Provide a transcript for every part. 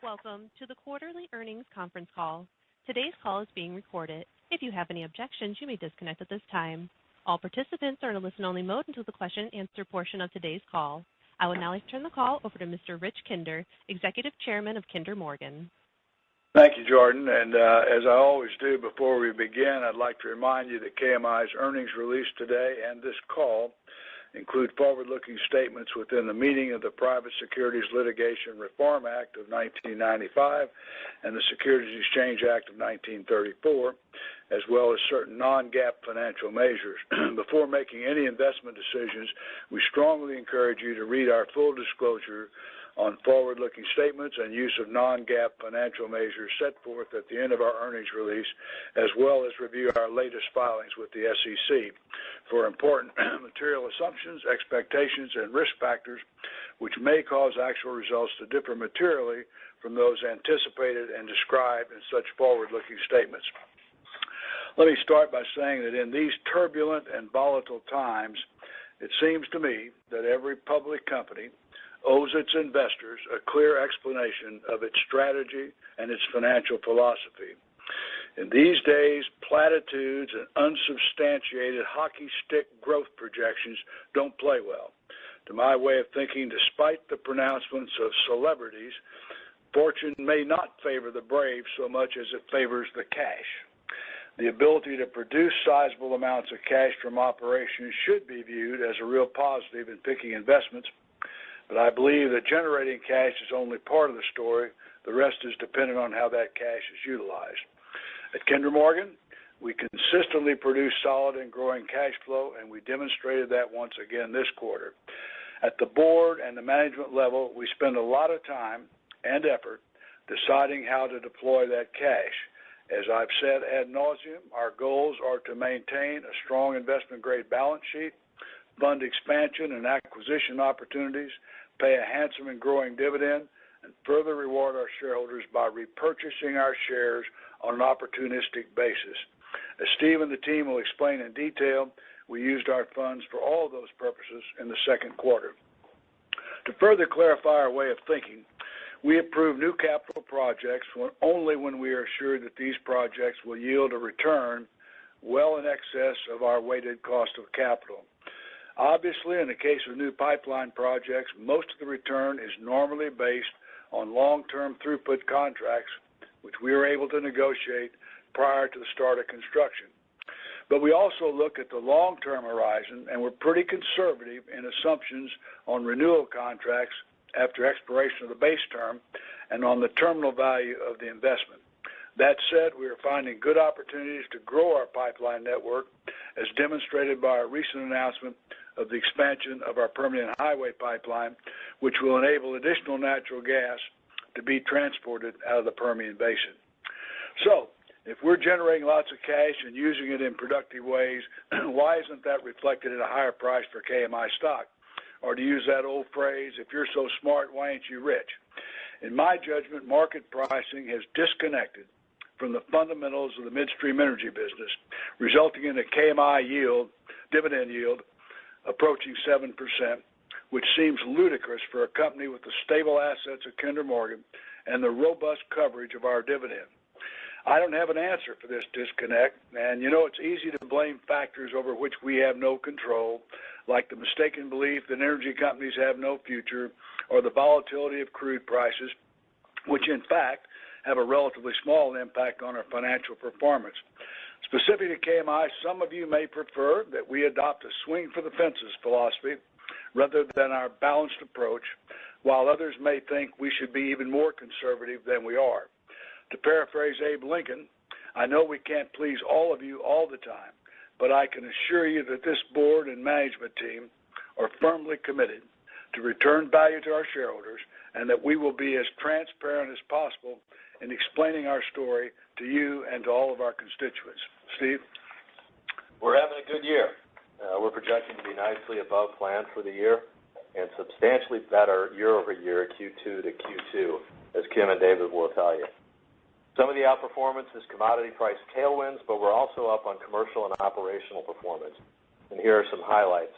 Welcome to the quarterly earnings conference call. Today's call is being recorded. If you have any objections, you may disconnect at this time. All participants are in a listen-only mode until the question-and-answer portion of today's call. I would now like to turn the call over to Mr. Rich Kinder, Executive Chairman of Kinder Morgan. Thank you, Jordan. And as I always do before we begin, I'd like to remind you that KMI's earnings release today and this call include forward-looking statements within the meaning of the Private Securities Litigation Reform Act of 1995 and the Securities Exchange Act of 1934, as well as certain non-GAAP financial measures. Before making any investment decisions, we strongly encourage you to read our full disclosure on forward-looking statements and use of non-GAAP financial measures set forth at the end of our earnings release, as well as review our latest filings with the SEC for important material assumptions, expectations, and risk factors which may cause actual results to differ materially from those anticipated and described in such forward-looking statements. Let me start by saying that in these turbulent and volatile times, it seems to me that every public company owes its investors a clear explanation of its strategy and its financial philosophy. In these days, platitudes and unsubstantiated hockey stick growth projections don't play well. To my way of thinking, despite the pronouncements of celebrities, fortune may not favor the brave so much as it favors the cash. The ability to produce sizable amounts of cash from operations should be viewed as a real positive in picking investments, but I believe that generating cash is only part of the story. The rest is dependent on how that cash is utilized. At Kinder Morgan, we consistently produce solid and growing cash flow, and we demonstrated that once again this quarter. At the board and the management level, we spend a lot of time and effort deciding how to deploy that cash. As I've said ad nauseum, our goals are to maintain a strong investment-grade balance sheet, fund expansion and acquisition opportunities, pay a handsome and growing dividend, and further reward our shareholders by repurchasing our shares on an opportunistic basis. As Steve and the team will explain in detail, we used our funds for all of those purposes in the second quarter. To further clarify our way of thinking, we approve new capital projects only when we are assured that these projects will yield a return well in excess of our weighted cost of capital. Obviously, in the case of new pipeline projects, most of the return is normally based on long-term throughput contracts, which we are able to negotiate prior to the start of construction. But we also look at the long-term horizon, and we're pretty conservative in assumptions on renewal contracts after expiration of the base term and on the terminal value of the investment. That said, we are finding good opportunities to grow our pipeline network, as demonstrated by our recent announcement of the expansion of our Permian Highway pipeline, which will enable additional natural gas to be transported out of the Permian Basin. So, if we're generating lots of cash and using it in productive ways, why isn't that reflected in a higher price for KMI stock? Or to use that old phrase, if you're so smart, why ain't you rich? In my judgment, market pricing has disconnected from the fundamentals of the midstream energy business, resulting in a KMI yield, dividend yield, approaching 7%, which seems ludicrous for a company with the stable assets of Kinder Morgan and the robust coverage of our dividend. I don't have an answer for this disconnect, and it's easy to blame factors over which we have no control, like the mistaken belief that energy companies have no future or the volatility of crude prices, which in fact have a relatively small impact on our financial performance. Specific to KMI, some of you may prefer that we adopt a swing-for-the-fences philosophy rather than our balanced approach, while others may think we should be even more conservative than we are. To paraphrase Abe Lincoln, I know we can't please all of you all the time, but I can assure you that this board and management team are firmly committed to return value to our shareholders and that we will be as transparent as possible in explaining our story to you and to all of our constituents. Steve? We're having a good year. We're projecting to be nicely above plan for the year and substantially better year over year, Q2 to Q2, as Kim and David will tell you. Some of the outperformance is commodity price tailwinds, but we're also up on commercial and operational performance. And here are some highlights.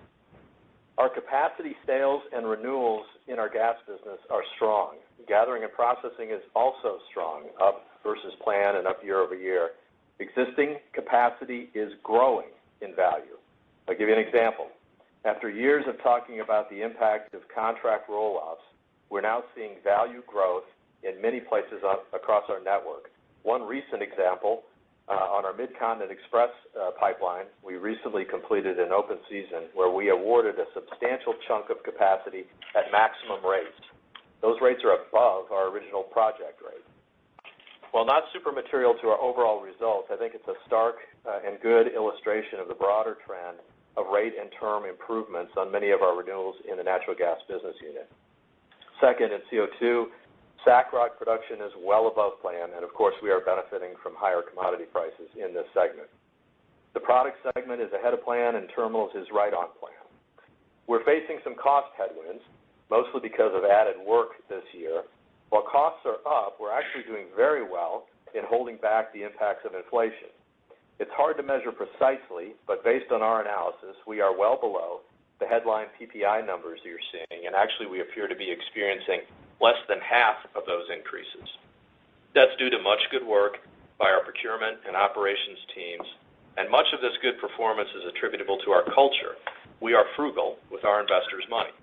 Our capacity sales and renewals in our gas business are strong. Gathering and processing is also strong, up versus plan and up year over year. Existing capacity is growing in value. I'll give you an example. After years of talking about the impact of contract roll-offs, we're now seeing value growth in many places across our network. One recent example, on our Mid-Continent Express pipeline, we recently completed an open season where we awarded a substantial chunk of capacity at maximum rates. Those rates are above our original project rate. While not super material to our overall results, I think it's a stark and good illustration of the broader trend of rate and term improvements on many of our renewals in the natural gas business unit. Second, in CO2, SAC rock production is well above plan, and of course we are benefiting from higher commodity prices in this segment. The product segment is ahead of plan, and terminals is right on plan. We're facing some cost headwinds, mostly because of added work this year. While costs are up, we're actually doing very well in holding back the impacts of inflation. It's hard to measure precisely, but based on our analysis, we are well below the headline PPI numbers you're seeing, and actually we appear to be experiencing less than half of those increases. That's due to much good work by our procurement and operations teams, and much of this good performance is attributable to our culture. We are frugal with our investors' money.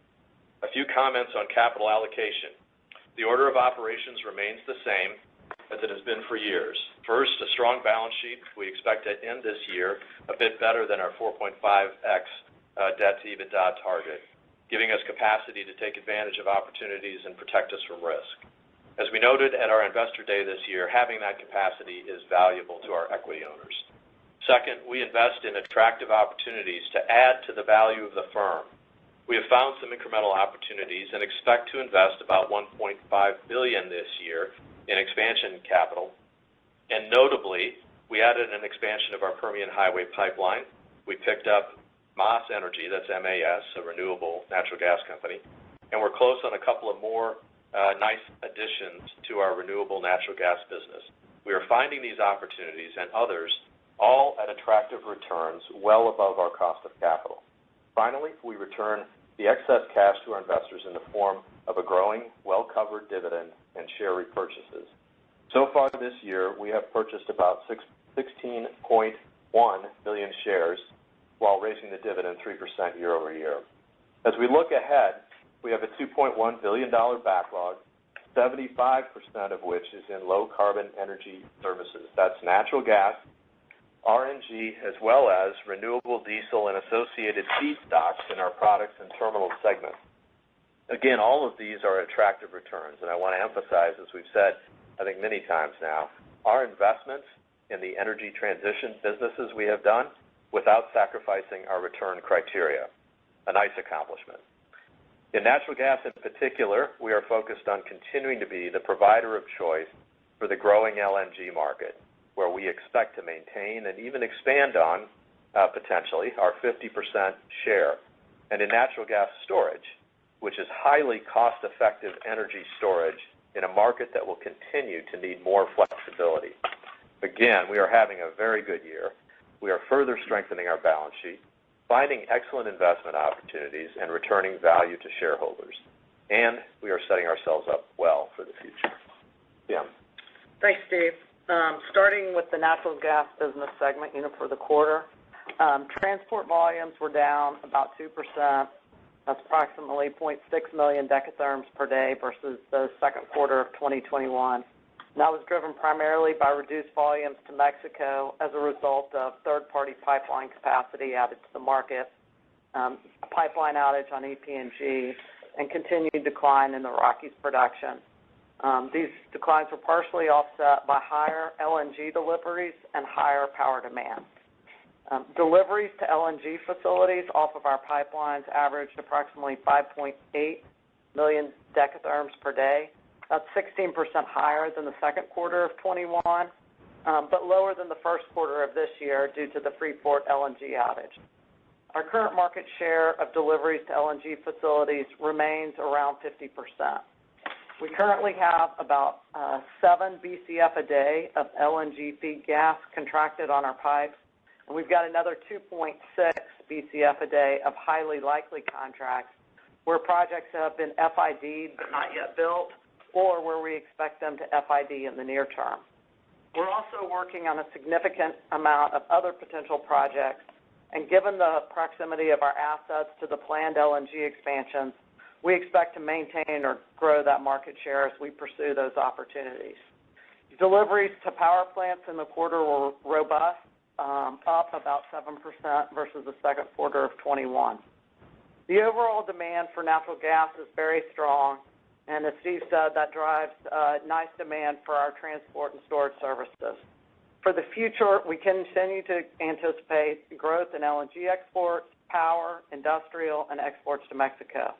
A few comments on capital allocation. The order of operations remains the same as it has been for years. First, a strong balance sheet. We expect to end this year a bit better than our 4.5x debt to EBITDA target, giving us capacity to take advantage of opportunities and protect us from risk. As we noted at our Investor Day this year, having that capacity is valuable to our equity owners. Second, we invest in attractive opportunities to add to the value of the firm. We have found some incremental opportunities and expect to invest about $1.5 billion this year in expansion capital. And notably, we added an expansion of our Permian Highway pipeline. We picked up MAS Energy, that's MAS, a renewable natural gas company, and we're close on a couple of more nice additions to our renewable natural gas business. We are finding these opportunities and others all at attractive returns well above our cost of capital. Finally, we return the excess cash to our investors in the form of a growing, well-covered dividend and share repurchases. So far this year, we have purchased about 16.1 million shares while raising the dividend 3% year over year. As we look ahead, we have a $2.1 billion backlog, 75% of which is in low-carbon energy services. That's natural gas, RNG, as well as renewable diesel and associated feedstocks in our products and terminal segment. Again, all of these are attractive returns, and I want to emphasize, as we've said, I think many times now, our investments in the energy transition businesses we have done without sacrificing our return criteria. A nice accomplishment. In natural gas in particular, we are focused on continuing to be the provider of choice for the growing LNG market, where we expect to maintain and even expand on, potentially, our 50% share. And in natural gas storage, which is highly cost-effective energy storage in a market that will continue to need more flexibility. Again, we are having a very good year. We are further strengthening our balance sheet, finding excellent investment opportunities, and returning value to shareholders. And we are setting ourselves up well for the future. Kim. Thanks, Steve. Starting with the natural gas business segment, for the quarter, transport volumes were down about 2%. That's approximately 0.6 million decatherms per day versus the second quarter of 2021. And that was driven primarily by reduced volumes to Mexico as a result of third-party pipeline capacity added to the market, a pipeline outage on EPNG, and continued decline in the Rockies production. These declines were partially offset by higher LNG deliveries and higher power demand. Deliveries to LNG facilities off of our pipelines averaged approximately 5.8 million decatherms per day. That's 16% higher than the second quarter of 21, but lower than the first quarter of this year due to the Freeport LNG outage. Our current market share of deliveries to LNG facilities remains around 50%. We currently have about 7 BCF a day of LNG feed gas contracted on our pipes, and we've got another 2.6 BCF a day of highly likely contracts where projects have been FID'd but not yet built, or where we expect them to FID in the near term. We're also working on a significant amount of other potential projects, and given the proximity of our assets to the planned LNG expansions, we expect to maintain or grow that market share as we pursue those opportunities. Deliveries to power plants in the quarter were robust, up about 7% versus the second quarter of 21. The overall demand for natural gas is very strong, and as Steve said, that drives nice demand for our transport and storage services. For the future, we continue to anticipate growth in LNG exports, power, industrial, and exports to Mexico.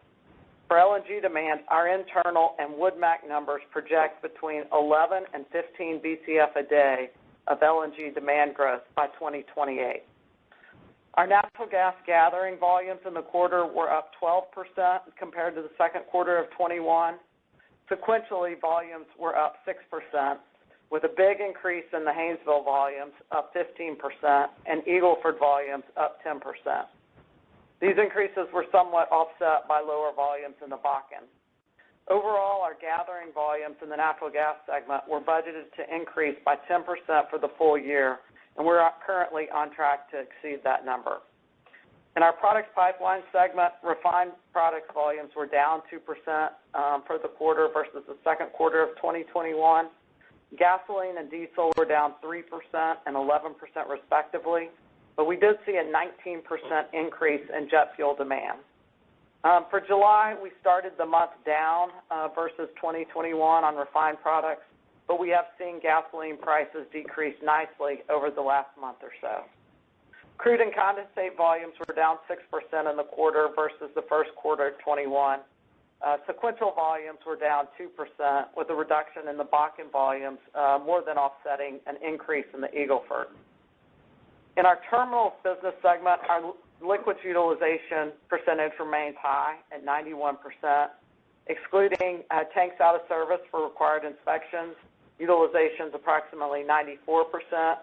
For LNG demand, our internal and WoodMac numbers project between 11 and 15 BCF a day of LNG demand growth by 2028. Our natural gas gathering volumes in the quarter were up 12% compared to the second quarter of 21. Sequentially, volumes were up 6%, with a big increase in the Haynesville volumes, up 15%, and Eagle Ford volumes up 10%. These increases were somewhat offset by lower volumes in the Bakken. Overall, our gathering volumes in the natural gas segment were budgeted to increase by 10% for the full year, and we're currently on track to exceed that number. In our products pipeline segment, refined products volumes were down 2% for the quarter versus the second quarter of 2021. Gasoline and diesel were down 3% and 11% respectively, but we did see a 19% increase in jet fuel demand. For July, we started the month down versus 2021 on refined products, but we have seen gasoline prices decrease nicely over the last month or so. Crude and condensate volumes were down 6% in the quarter versus the first quarter of 21. Sequential volumes were down 2%, with a reduction in the Bakken volumes more than offsetting an increase in the Eagle Ford. In our terminals business segment, our liquids utilization percentage remains high at 91%. Excluding tanks out of service for required inspections, utilization is approximately 94%,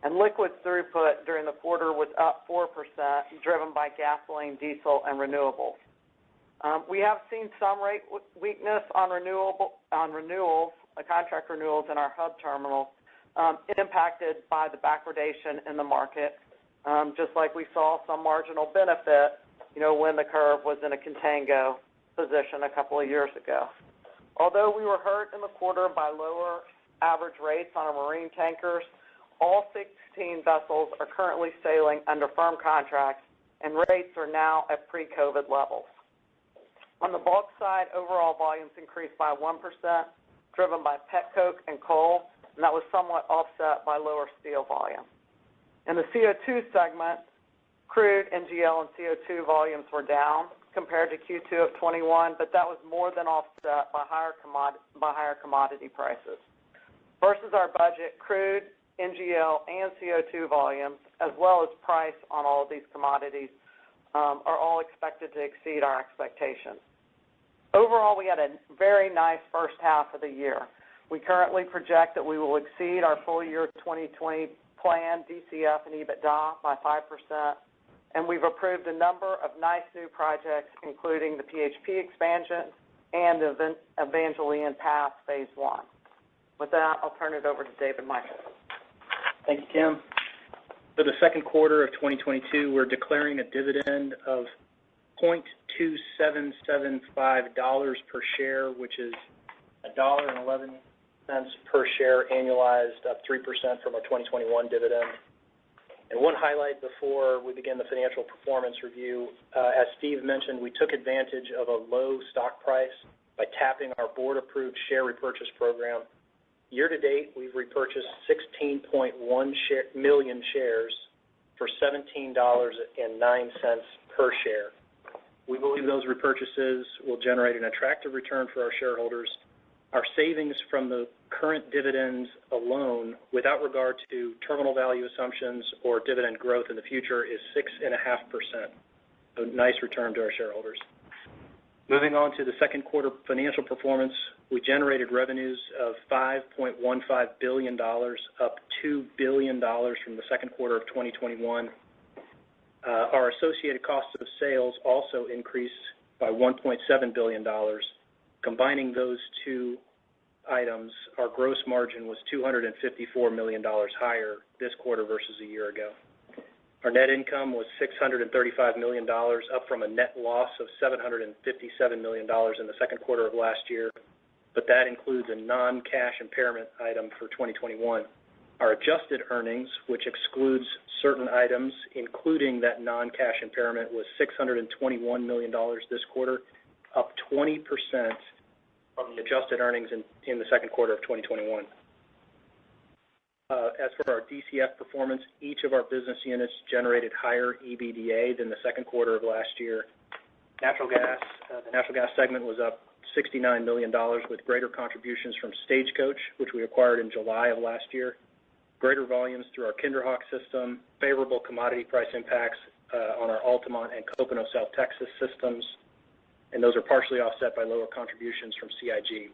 and liquids throughput during the quarter was up 4%, driven by gasoline, diesel, and renewables. We have seen some rate weakness on renewals, contract renewals in our hub terminals, impacted by the backwardation in the market, just like we saw some marginal benefit, when the curve was in a contango position a couple of years ago. Although we were hurt in the quarter by lower average rates on our marine tankers, all 16 vessels are currently sailing under firm contracts, and rates are now at pre-COVID levels. On the bulk side, overall volumes increased by 1%, driven by petcoke and coal, and that was somewhat offset by lower steel volume. In the CO2 segment, crude, NGL, and CO2 volumes were down compared to Q2 of 21, but that was more than offset by higher commodity prices. Versus our budget, crude, NGL, and CO2 volumes, as well as price on all of these commodities, are all expected to exceed our expectations. Overall, we had a very nice first half of the year. We currently project that we will exceed our full year 2020 plan DCF and EBITDA by 5%, and we've approved a number of nice new projects, including the PHP expansion and Evangeline Pass Phase 1. With that, I'll turn it over to David Michael. Thank you, Kim. For the second quarter of 2022, we're declaring a dividend of $0.2775 per share, which is $1.11 per share annualized, up 3% from our 2021 dividend. And one highlight before we begin the financial performance review, as Steve mentioned, we took advantage of a low stock price by tapping our board-approved share repurchase program. Year to date, we've repurchased 16.1 million shares for $17.09 per share. We believe those repurchases will generate an attractive return for our shareholders. Our savings from the current dividends alone, without regard to terminal value assumptions or dividend growth in the future, is 6.5%. A nice return to our shareholders. Moving on to the second quarter financial performance, we generated revenues of $5.15 billion, up $2 billion from the second quarter of 2021. Our associated cost of sales also increased by $1.7 billion. Combining those two items, our gross margin was $254 million higher this quarter versus a year ago. Our net income was $635 million, up from a net loss of $757 million in the second quarter of last year, but that includes a non-cash impairment item for 2021. Our adjusted earnings, which excludes certain items, including that non-cash impairment, was $621 million this quarter, up 20% from the adjusted earnings in the second quarter of 2021. As for our DCF performance, each of our business units generated higher EBITDA than the second quarter of last year. The natural gas segment was up $69 million with greater contributions from Stagecoach, which we acquired in July of last year, greater volumes through our Kinderhawk system, favorable commodity price impacts on our Altamont and Copano South Texas systems, and those are partially offset by lower contributions from CIG.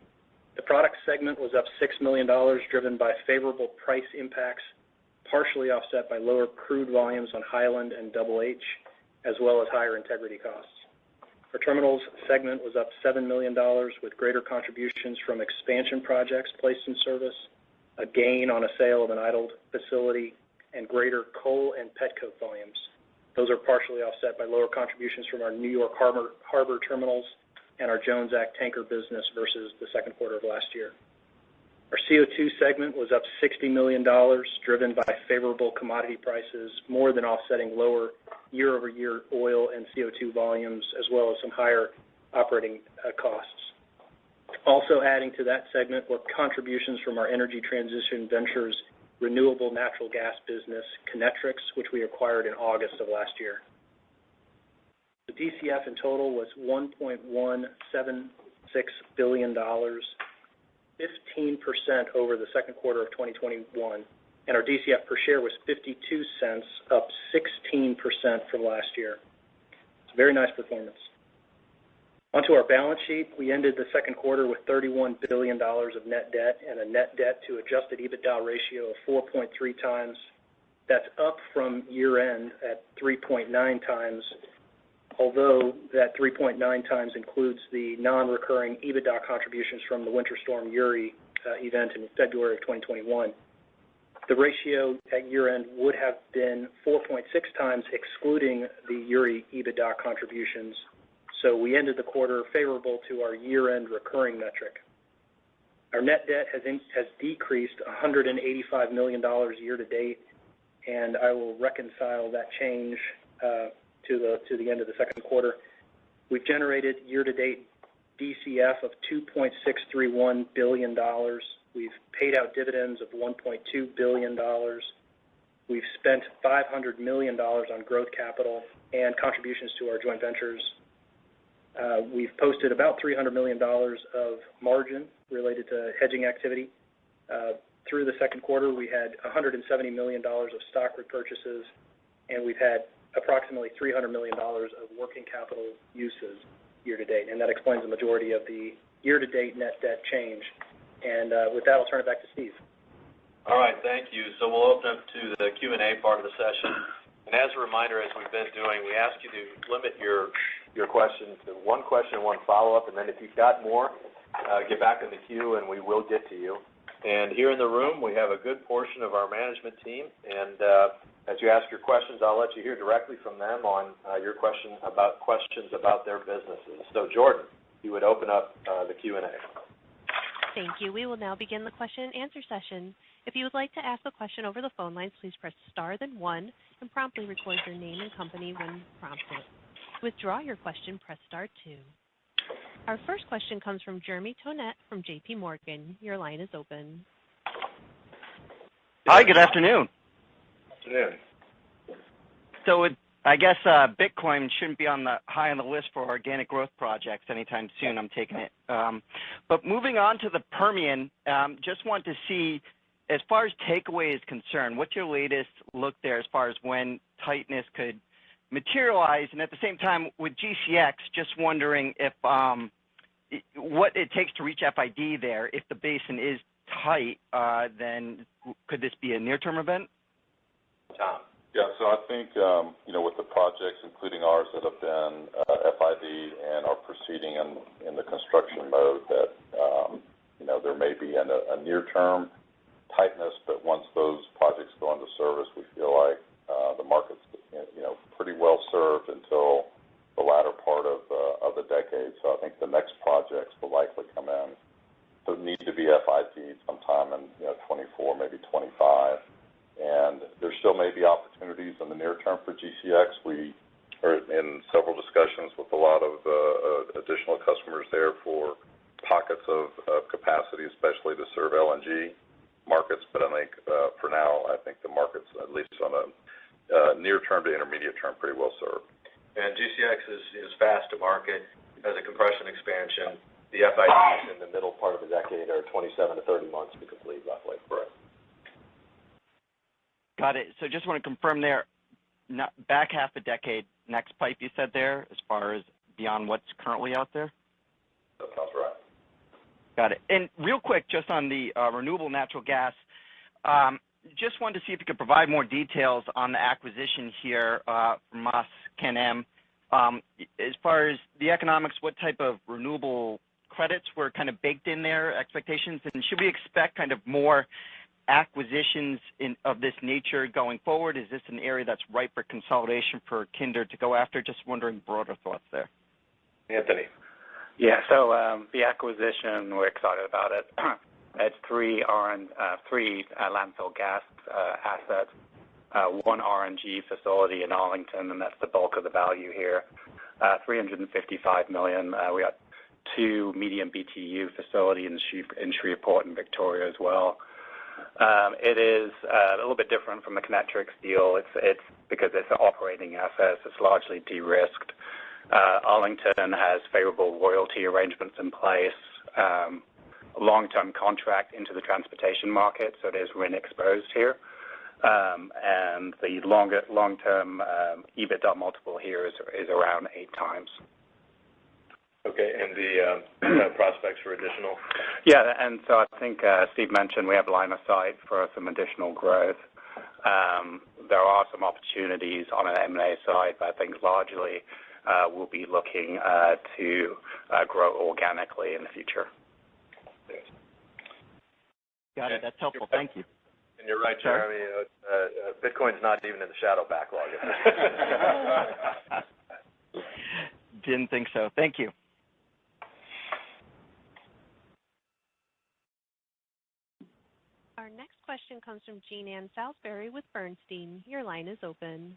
The product segment was up $6 million, driven by favorable price impacts, partially offset by lower crude volumes on Highland and Double H, as well as higher integrity costs. Our terminals segment was up $7 million with greater contributions from expansion projects placed in service, a gain on a sale of an idled facility, and greater coal and petcoke volumes. Those are partially offset by lower contributions from our New York Harbor terminals and our Jones Act tanker business versus the second quarter of last year. Our CO2 segment was up $60 million, driven by favorable commodity prices, more than offsetting lower year-over-year oil and CO2 volumes, as well as some higher operating costs. Also adding to that segment were contributions from our energy transition ventures renewable natural gas business, Kinetrix, which we acquired in August of last year. The DCF in total was $1.176 billion, 15% over the second quarter of 2021, and our DCF per share was 52 cents, up 16% from last year. It's a very nice performance. Onto our balance sheet, we ended the second quarter with $31 billion of net debt and a net debt to adjusted EBITDA ratio of 4.3 times. That's up from year-end at 3.9 times, although that 3.9 times includes the non-recurring EBITDA contributions from the Winter Storm Uri event in February of 2021. The ratio at year-end would have been 4.6 times excluding the Uri EBITDA contributions. So we ended the quarter favorable to our year-end recurring metric. Our net debt has decreased $185 million year to date, and I will reconcile that change to the end of the second quarter. We've generated year-to-date DCF of $2.631 billion. We've paid out dividends of $1.2 billion. We've spent $500 million on growth capital and contributions to our joint ventures. We've posted about $300 million of margin related to hedging activity. Through the second quarter, we had $170 million of stock repurchases, and we've had approximately $300 million of working capital uses year to date, and that explains the majority of the year-to-date net debt change. And with that, I'll turn it back to Steve. All right, thank you. So we'll open up to the Q&A part of the session. And as a reminder, as we've been doing, we ask you to limit your question to one question and one follow-up, and then if you've got more, get back in the queue and we will get to you. And here in the room, we have a good portion of our management team, and as you ask your questions, I'll let you hear directly from them on your questions about their businesses. So Jordan, you would open up the Q&A. Thank you. We will now begin the question and answer session. If you would like to ask a question over the phone lines, please press star then one and promptly record your name and company when prompted. To withdraw your question, press star two. Our first question comes from Jeremy Tonet from J.P. Morgan. Your line is open. Hi, good afternoon. Afternoon. So I guess Bitcoin shouldn't be high on the list for organic growth projects anytime soon. I'm taking it. But moving on to the Permian, just want to see, as far as takeaway is concerned, what's your latest look there as far as when tightness could materialize? And at the same time, with GCX, just wondering if what it takes to reach FID there. If the basin is tight, then could this be a near-term event? Tom. Yeah, so I think, with the projects, including ours that have been FID and are proceeding in the construction mode, that, there may be a near-term tightness, but once those projects go into service, we feel like the market's, pretty well served until the latter part of the decade. So I think the next projects will likely come in. So need to be FID sometime in, 24, maybe 25. And there still may be opportunities in the near term for GCX. We are in several discussions with a lot of additional customers there for pockets of capacity, especially to serve LNG markets. But I think for now, I think the market's, at least on a near term to intermediate term, pretty well served. And GCX is fast to market as a compression expansion. The FIDs in the middle part of the decade are 27 to 30 months to complete, roughly. Correct. Got it. So just want to confirm there, back half a decade, next pipe you said there, as far as beyond what's currently out there? That sounds right. Got it. And real quick, just on the renewable natural gas, just wanted to see if you could provide more details on the acquisition here from us, KMI. As far as the economics, what type of renewable credits were kind of baked in there, expectations, and should we expect kind of more acquisitions of this nature going forward? Is this an area that's ripe for consolidation for Kinder to go after? Just wondering broader thoughts there. Anthony. Yeah, so the acquisition, we're excited about it. It's three landfill gas assets, one RNG facility in Arlington, and that's the bulk of the value here. $355 million. We got two medium BTU facility in Shreveport and Victoria as well. It is a little bit different from the Kinectrics deal. It's because it's an operating assets. It's largely de-risked. Arlington has favorable royalty arrangements in place, long-term contract into the transportation market, so it is RIN exposed here. And the long-term EBITDA multiple here is around 8 times. Okay, and the prospects for additional? Yeah, and so I think Steve mentioned we have line of sight for some additional growth. There are some opportunities on an M&A side, but I think largely we'll be looking to grow organically in the future. Got it. That's helpful. Thank you. And you're right, Jeremy. Bitcoin's not even in the shadow backlog. Didn't think so. Thank you. Our next question comes from Jean Ann Salisbury with Bernstein. Your line is open.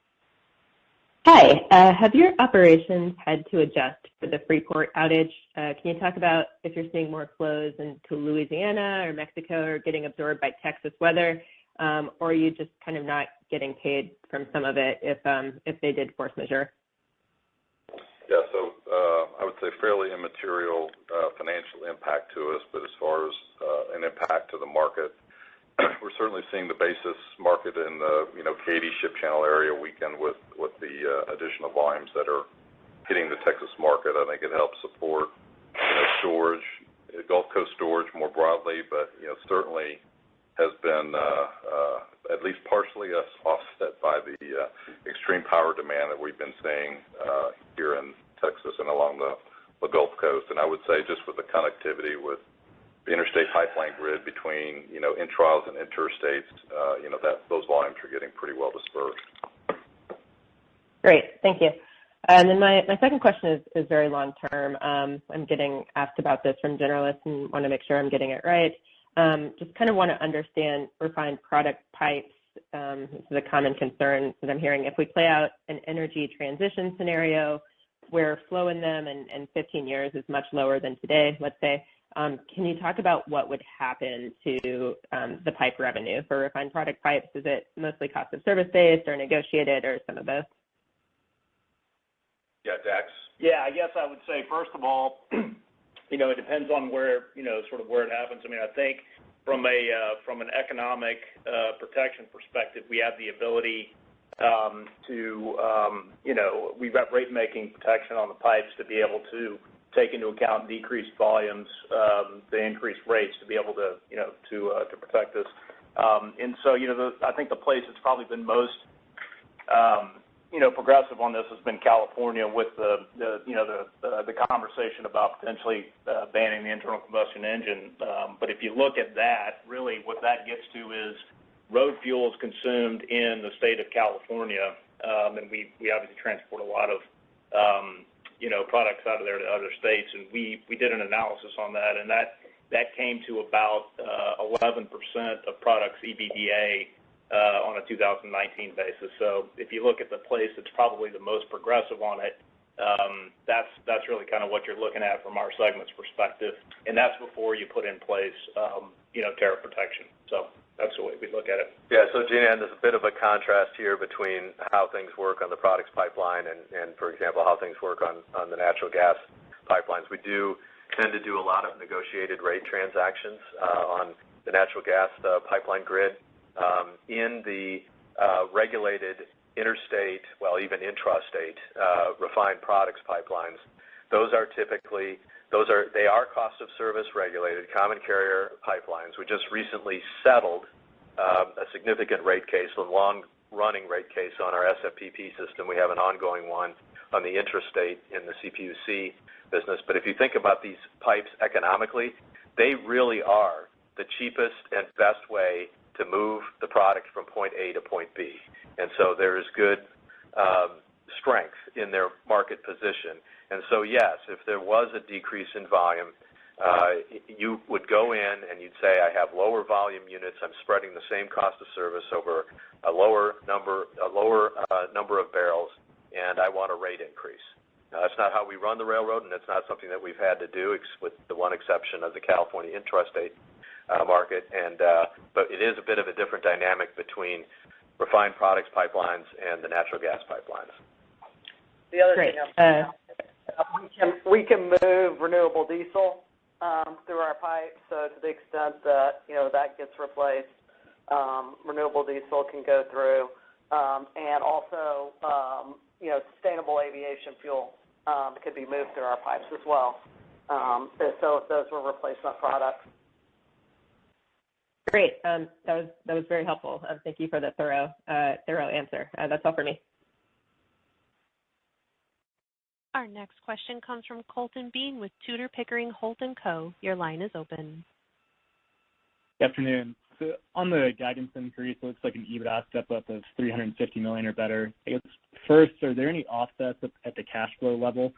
Hi. Have your operations had to adjust for the Freeport outage? Can you talk about if you're seeing more flows into Louisiana or Mexico or getting absorbed by Texas weather, or are you just kind of not getting paid from some of it if they did force majeure? Yeah, so I would say fairly immaterial financial impact to us, but as far as an impact to the market, we're certainly seeing the basis market in the Katy Ship Channel area weaken with the additional volumes that are hitting the Texas market. I think it helps support storage, Gulf Coast storage more broadly, but certainly has been at least partially offset by the extreme power demand that we've been seeing here in Texas and along the Gulf Coast. And I would say just with the connectivity with the interstate pipeline grid between, intriles and interstates, those volumes are getting pretty well dispersed. Great, thank you. And then my second question is very long term. I'm getting asked about this from journalists and want to make sure I'm getting it right. Just kind of want to understand refined product pipes. This is a common concern that I'm hearing. If we play out an energy transition scenario where flow in them in 15 years is much lower than today, let's say, can you talk about what would happen to the pipe revenue for refined product pipes? Is it mostly cost of service based or negotiated or some of both? Yeah, Dax. Yeah, I guess I would say, first of all, it depends on where, sort of where it happens. I mean, I think from an economic protection perspective, we have the ability we've got rate-making protection on the pipes to be able to take into account decreased volumes, the increased rates to be able to, to protect us. And so, I think the place that's probably been most progressive on this has been California with the conversation about potentially banning the internal combustion engine. But if you look at that, really what that gets to is road fuels consumed in the state of California, and we obviously transport a lot of products out of there to other states, and we did an analysis on that, and that came to about 11% of products EBDA on a 2019 basis. So if you look at the place that's probably the most progressive on it, that's really kind of what you're looking at from our segment's perspective, and that's before you put in place tariff protection. So that's the way we look at it. Yeah, so Gina, and there's a bit of a contrast here between how things work on the products pipeline and for example, how things work on the natural gas pipelines. We do tend to do a lot of negotiated rate transactions on the natural gas pipeline grid. In the regulated interstate, well, even intrastate refined products pipelines, they are cost of service regulated common carrier pipelines. We just recently settled a significant rate case, a long-running rate case on our SFPP system. We have an ongoing one on the intrastate in the CPUC business. But if you think about these pipes economically, they really are the cheapest and best way to move the product from point A to point B. And so there is good strength in their market position. And so, yes, if there was a decrease in volume, you would go in and you'd say, I have lower volume units, I'm spreading the same cost of service over a lower number of barrels, and I want a rate increase. Now, that's not how we run the railroad, and it's not something that we've had to do, with the one exception of the California intrastate market. But it is a bit of a different dynamic between refined products pipelines and the natural gas pipelines. The other thing we can move renewable diesel through our pipes. So to the extent that that gets replaced, renewable diesel can go through, and also sustainable aviation fuel could be moved through our pipes as well. So if those were replacement products. Great. That was very helpful. Thank you for the thorough answer. That's all for me. Our next question comes from Colton Bean with Tudor, Pickering, Holt & Co. Your line is open. Good afternoon. So on the guidance increase, it looks like an EBITDA step up of $350 million or better. I guess first, are there any offsets at the cash flow level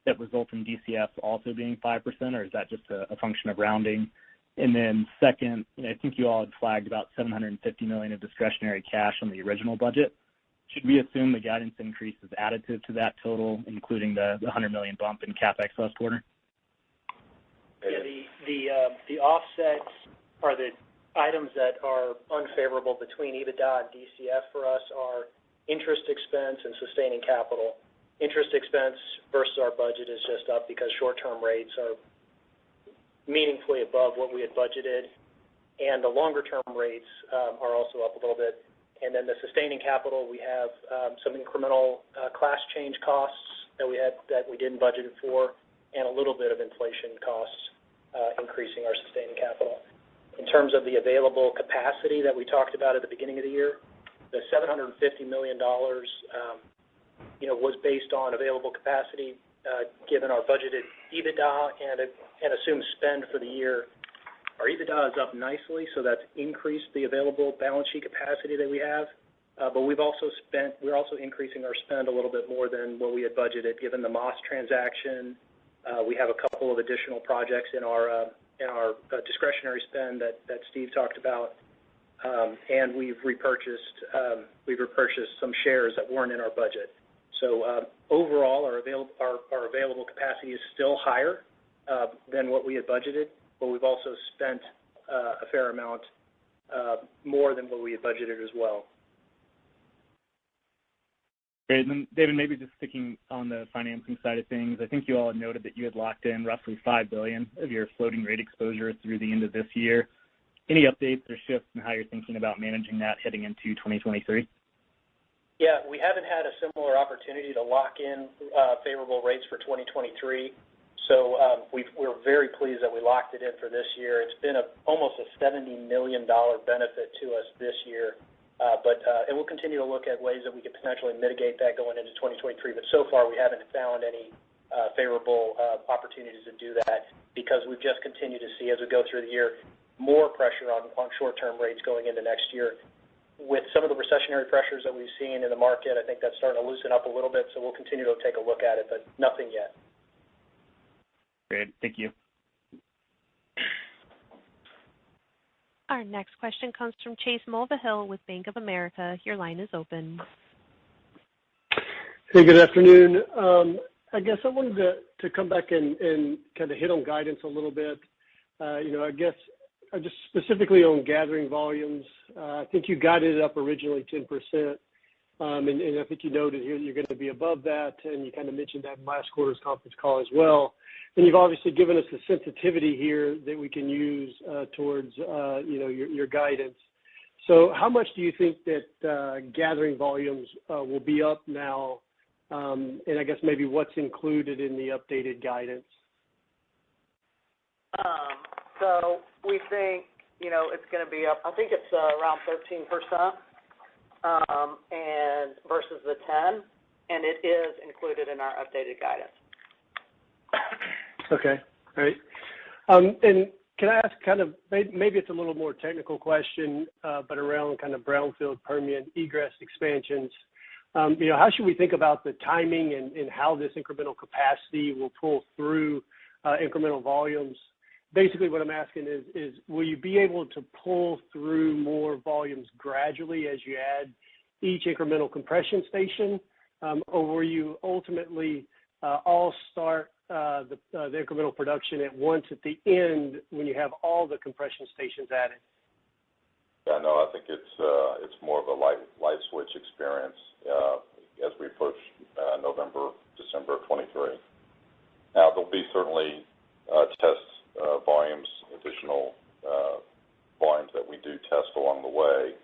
that result in DCF also being 5%, or is that just a function of rounding? And then second, I think you all had flagged about $750 million of discretionary cash on the original budget. Should we assume the guidance increase is additive to that total, including the $100 million bump in CapEx last quarter? Yeah, the offsets are the items that are unfavorable between EBITDA and DCF for us are interest expense and sustaining capital. Interest expense versus our budget is just up because short-term rates are meaningfully above what we had budgeted, and the longer-term rates are also up a little bit. And then the sustaining capital, we have some incremental class change costs that we didn't budget for, and a little bit of inflation costs increasing our sustaining capital. In terms of the available capacity that we talked about at the beginning of the year, the $750 million was based on available capacity given our budgeted EBITDA and assumed spend for the year. Our EBITDA is up nicely, so that's increased the available balance sheet capacity that we have. But we're also increasing our spend a little bit more than what we had budgeted, given the Moss transaction. We have a couple of additional projects in our discretionary spend that Steve talked about, and we've repurchased some shares that weren't in our budget. So overall, our available capacity is still higher than what we had budgeted, but we've also spent a fair amount more than what we had budgeted as well. Great. And then, David, maybe just sticking on the financing side of things, I think you all had noted that you had locked in roughly $5 billion of your floating rate exposure through the end of this year. Any updates or shifts in how you're thinking about managing that heading into 2023? Yeah, we haven't had a similar opportunity to lock in favorable rates for 2023. So we're very pleased that we locked it in for this year. It's been almost a $70 million benefit to us this year And we'll continue to look at ways that we could potentially mitigate that going into 2023. But so far, we haven't found any favorable opportunities to do that because we've just continued to see, as we go through the year, more pressure on short-term rates going into next year. With some of the recessionary pressures that we've seen in the market, I think that's starting to loosen up a little bit, so we'll continue to take a look at it, but nothing yet. Great. Thank you. Our next question comes from Chase Mulvehill with Bank of America. Your line is open. Hey, good afternoon. I guess I wanted to come back and kind of hit on guidance a little bit. I guess just specifically on gathering volumes, I think you guided it up originally 10%, and I think you noted here you're going to be above that, and you kind of mentioned that in last quarter's conference call as well. And you've obviously given us a sensitivity here that we can use towards your guidance. So how much do you think that gathering volumes will be up now, and I guess maybe what's included in the updated guidance? So we think, it's going to be up. I think it's around 13%, and versus the 10, and it is included in our updated guidance. Okay, great. And can I ask kind of maybe it's a little more technical question, but around kind of brownfield Permian egress expansions. How should we think about the timing and how this incremental capacity will pull through incremental volumes? Basically, what I'm asking is will you be able to pull through more volumes gradually as you add each incremental compression station, or will you ultimately all start the incremental production at once at the end when you have all the compression stations added? Yeah, no, I think it's more of a light switch experience as we approach November, December of 23. Now, there'll be certainly test volumes, additional volumes that we do test along the way.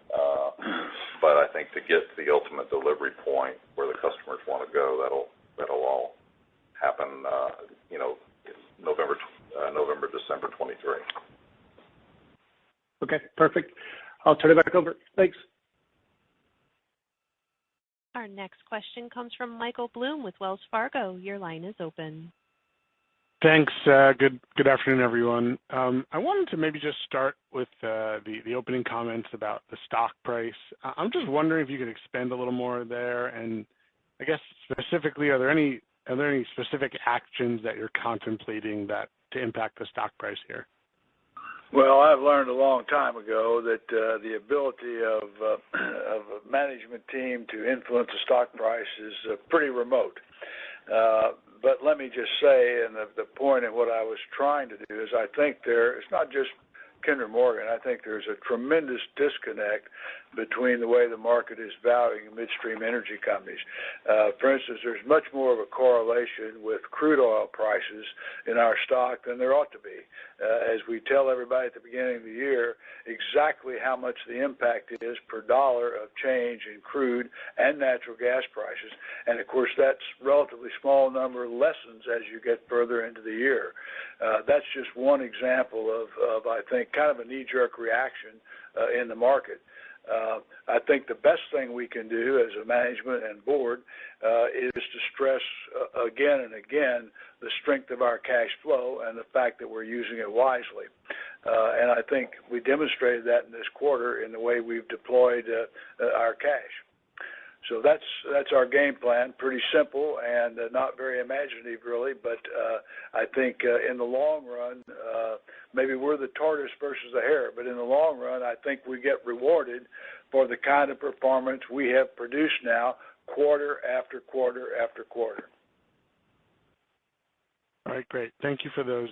But I think to get to the ultimate delivery point where the customers want to go, that'll all happen, November, December 23. Okay, perfect. I'll turn it back over. Thanks. Our next question comes from Michael Blum with Wells Fargo. Your line is open. Thanks. Good afternoon, everyone. I wanted to maybe just start with the opening comments about the stock price. I'm just wondering if you could expand a little more there, and I guess specifically, are there any specific actions that you're contemplating that to impact the stock price here? Well, I've learned a long time ago that the ability of a management team to influence the stock price is pretty remote. But let me just say, and the point of what I was trying to do is I think it's not just Kinder Morgan. I think there's a tremendous disconnect between the way the market is valuing midstream energy companies. For instance, there's much more of a correlation with crude oil prices in our stock than there ought to be. As we tell everybody at the beginning of the year exactly how much the impact is per dollar of change in crude and natural gas prices. And, of course, that's relatively small number lessens as you get further into the year. That's just one example of I think, kind of a knee-jerk reaction in the market. I think the best thing we can do as a management and board is to stress again and again the strength of our cash flow and the fact that we're using it wisely. And I think we demonstrated that in this quarter in the way we've deployed our cash. So that's our game plan. Pretty simple and not very imaginative, really. But I think in the long run, maybe we're the tortoise versus the hare. But in the long run, I think we get rewarded for the kind of performance we have produced now, quarter after quarter after quarter. All right, great. Thank you for those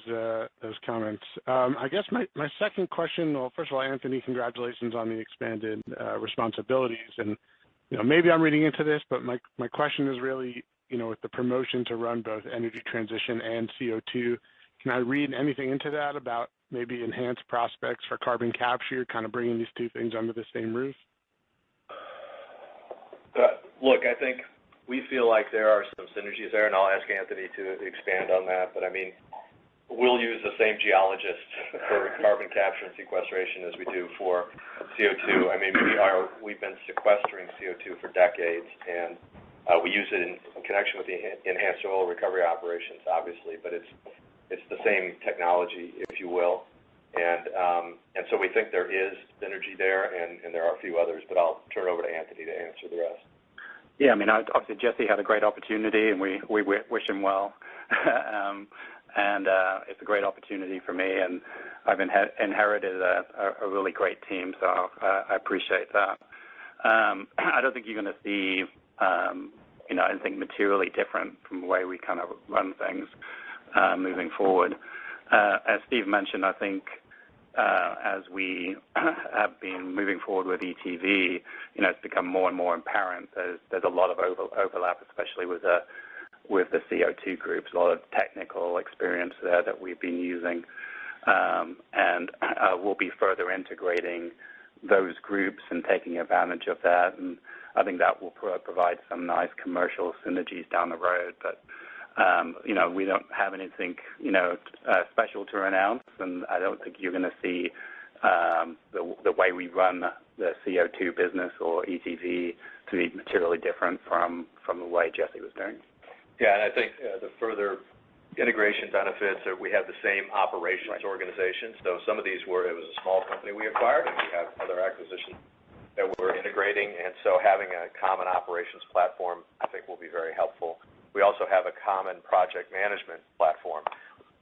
comments. I guess my second question. Well, first of all, Anthony, congratulations on the expanded responsibilities. And maybe I'm reading into this, but my question is really, with the promotion to run both energy transition and CO2, can I read anything into that about maybe enhanced prospects for carbon capture, kind of bringing these two things under the same roof? Look, I think we feel like there are some synergies there, and I'll ask Anthony to expand on that. But, I mean, we'll use the same geologists for carbon capture and sequestration as we do for CO2. I mean, we've been sequestering CO2 for decades, and we use it in connection with the enhanced oil recovery operations, obviously, but it's the same technology, if you will. And so we think there is synergy there, and there are a few others, but I'll turn it over to Anthony to answer the rest. Yeah, I mean, obviously Jesse had a great opportunity, and we wish him well. And it's a great opportunity for me, and I've inherited a really great team, so I appreciate that. I don't think you're going to see, anything materially different from the way we kind of run things moving forward. As Steve mentioned, I think as we have been moving forward with ETV, it's become more and more apparent there's a lot of overlap, especially with the CO2 groups, a lot of technical experience there that we've been using, and we'll be further integrating those groups and taking advantage of that, and I think that will provide some nice commercial synergies down the road. But we don't have anything, special to announce, and I don't think you're going to see the way we run the CO2 business or ETV to be materially different from the way Jesse was doing. Yeah, and I think the further integration benefits are we have the same operations organization. So some of these it was a small company we acquired, and we have other acquisitions that we're integrating, and so having a common operations platform I think will be very helpful. We also have a common project management platform,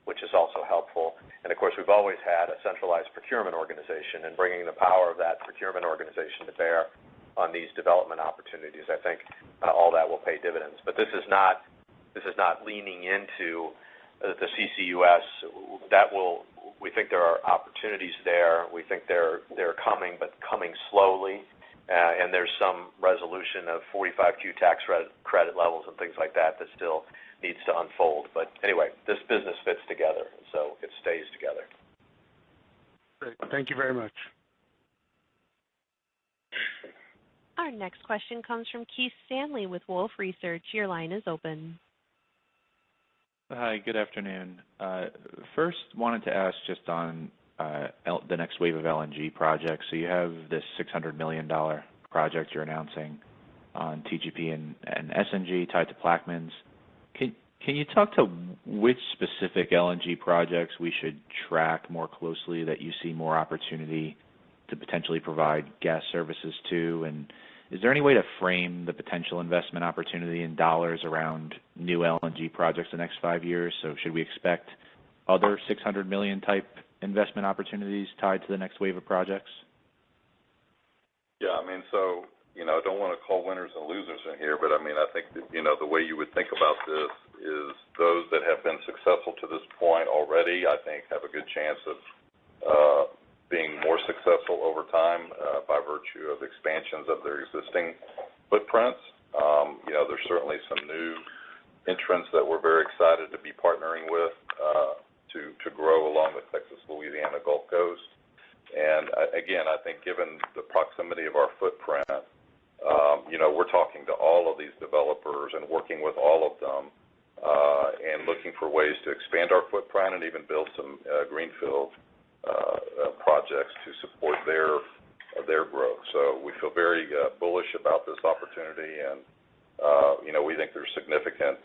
which is also helpful. And, of course, we've always had a centralized procurement organization, and bringing the power of that procurement organization to bear on these development opportunities, I think all that will pay dividends. But this is not leaning into the CCUS. We think there are opportunities there. We think they're coming, but coming slowly. And there's some resolution of 45Q tax credit levels and things like that still needs to unfold. But anyway, this business fits together, so it stays together. Great. Thank you very much. Our next question comes from Keith Stanley with Wolfe Research. Your line is open. Hi, good afternoon. First, wanted to ask just on the next wave of LNG projects. So you have this $600 million project you're announcing on TGP and SNG tied to Plaquemines. Can you talk to which specific LNG projects we should track more closely that you see more opportunity to potentially provide gas services to? And is there any way to frame the potential investment opportunity in dollars around new LNG projects the next 5 years? So should we expect other $600 million type investment opportunities tied to the next wave of projects? Yeah, I mean, so, I don't want to call winners and losers in here, but I mean, I think that, the way you would think about this is those that have been successful to this point already, I think, have a good chance of being more successful over time by virtue of expansions of their existing footprints. There's certainly some new entrants that we're very excited to be partnering with to grow along the Texas-Louisiana Gulf Coast. And again, I think given the proximity of our footprint, we're talking to all of these developers and working with all of them and looking for ways to expand our footprint and even build some greenfield projects to support their growth. So we feel very bullish about this opportunity, and we think there's significant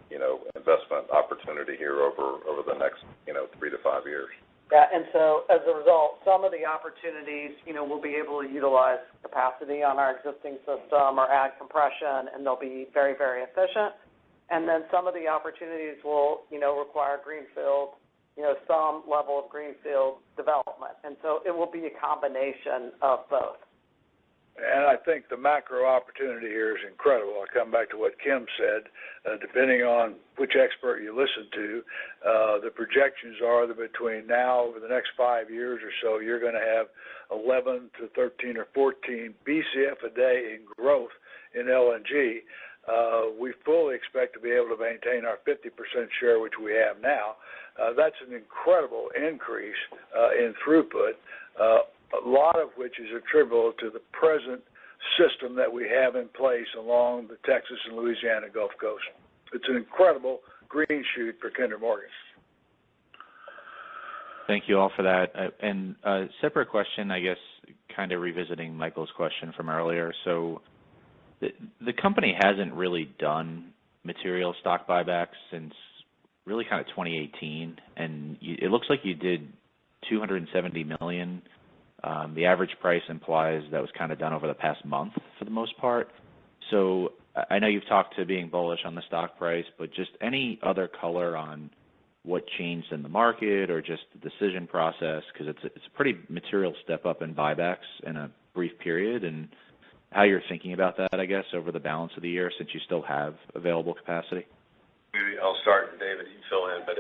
investment opportunity here over the next 3 to 5 years. Yeah, and so as a result, some of the opportunities, we'll be able to utilize capacity on our existing system or add compression, and they'll be very, very efficient. And then some of the opportunities will, require greenfield, some level of greenfield development. And so it will be a combination of both. And I think the macro opportunity here is incredible. I'll come back to what Kim said. Depending on which expert you listen to, the projections are that between now over the next 5 years or so, you're going to have 11 to 13 or 14 BCF a day in growth in LNG. We fully expect to be able to maintain our 50% share, which we have now. That's an incredible increase in throughput. A lot of which is attributable to the present system that we have in place along the Texas and Louisiana Gulf Coast. It's an incredible green shoot for Kinder Morgan. Thank you all for that. And a separate question, I guess, kind of revisiting Michael's question from earlier. So the company hasn't really done material stock buybacks since really kind of 2018, and it looks like you did $270 million. The average price implies that was kind of done over the past month for the most part. So I know you've talked to being bullish on the stock price, but just any other color on what changed in the market or just the decision process, because it's a pretty material step up in buybacks in a brief period, and how you're thinking about that, I guess, over the balance of the year since you still have available capacity. Maybe I'll start, and David, you fill in. But